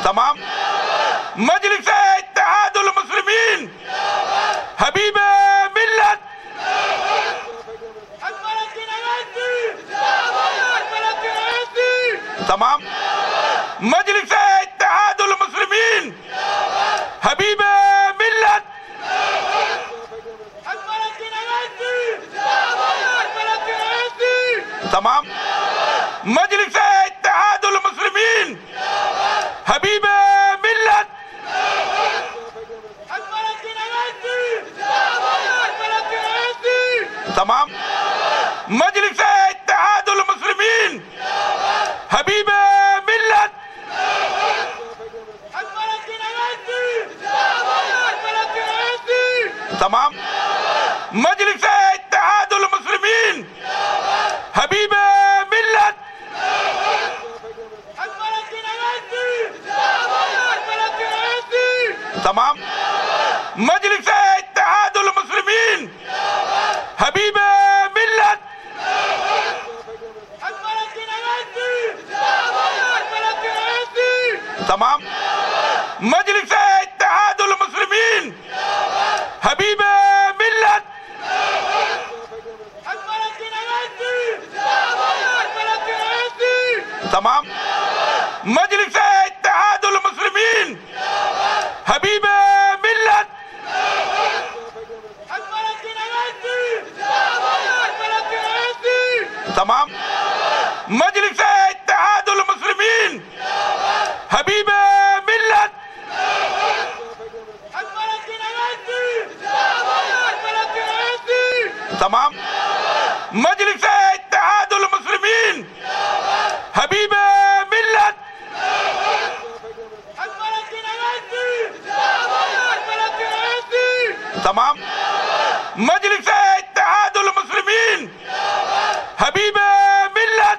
तमाम मजलिस इत्तेहादुल मुस्लिमीन हबीब मिल्लत तमाम मजलिस इत्तेहादुल मुस्लिमीन हबीब मिल्लत तमाम मजलिस इत्तेहादुल मुस्लिमीन हबीब मिल्लत तमाम मजलिस इत्तेहादुल मुस्लिमीन हबीब मिल्लत तमाम मजलिस इत्तेहादुल मुस्लिमीन हबीब मिल्लत तमाम मजलिस इत्तेहादुल मुस्लिमीन हबीब मिल्लत तमाम मजलिस इत्तेहादुल मुस्लिमीन हबीब मिल्लत तमाम मजलिस इत्तेहादुल मुस्लिमीन हबीब मिल्लत तमाम मजलिस इत्तेहादुल मुस्लिमीन हबीब मिल्लत तमाम मजलिस इत्तेहादुल मुस्लिमीन हबीब मिल्लत तमाम मजलिस इत्तेहादुल मुस्लिमीन हबीब मिल्लत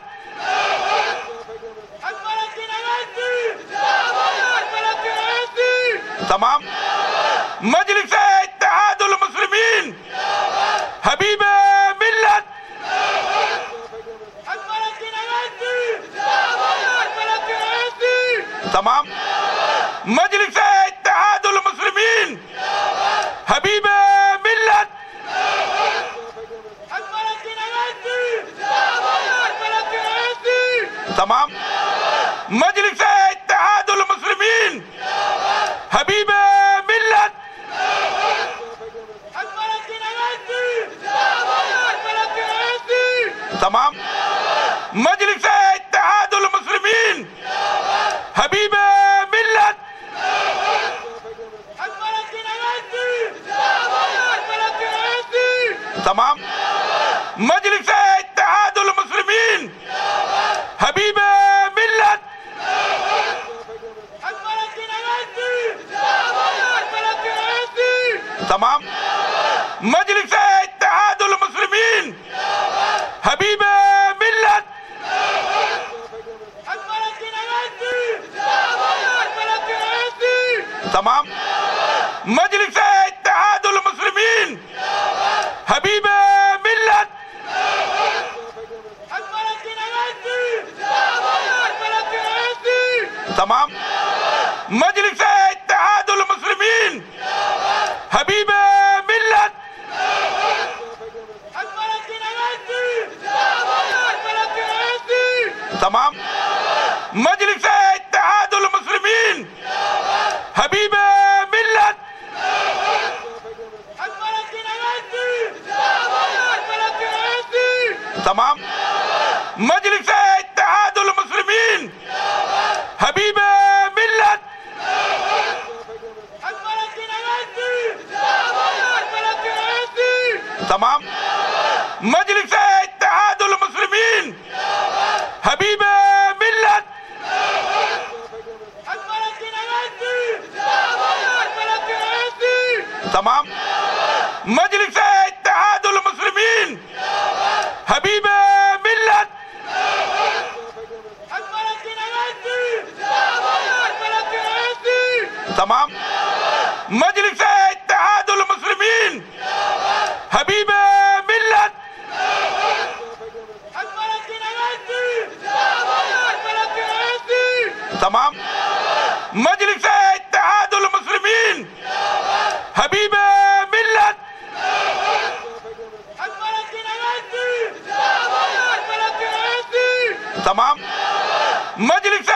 तमाम मजलिस इत्तेहादुल मुस्लिमीन हबीब मिल्लत तमाम मजलिस इत्तेहादुल मुस्लिमीन हबीब मिल्लत तमाम मजलिस इत्तेहादुल मुस्लिमीन हबीब मिल्लत तमाम मजलिस इत्तेहादुल मुस्लिमीन हबीब मिल्लत तमाम मजलिस इत्तेहादुल मुस्लिमीन हबीब मिल्लत तमाम मजलिस इत्तेहादुल मुस्लिमीन हबीब मिल्लत तमाम मजलिस इत्तेहादुल मुस्लिमीन हबीब मिल्लत तमाम मजलिस इत्तेहादुल मुस्लिमीन हबीब मिल्लत तमाम मजलिस इत्तेहादुल मुस्लिमीन हबीब मिल्लत तमाम मजलिस इत्तेहादुल मुस्लिमीन हबीब मिल्लत तमाम मजलिस इत्तेहादुल मुस्लिमीन हबीब मिल्लत तमाम मजलिस इत्तेहादुल मुस्लिमीन हबीब मिल्लत तमाम मजलिस इत्तेहादुल मुस्लिमीन हबीब मिल्लत तमाम मजलिस इत्तेहादुल मुस्लिमीन हबीब मिल्लत तमाम मजलिस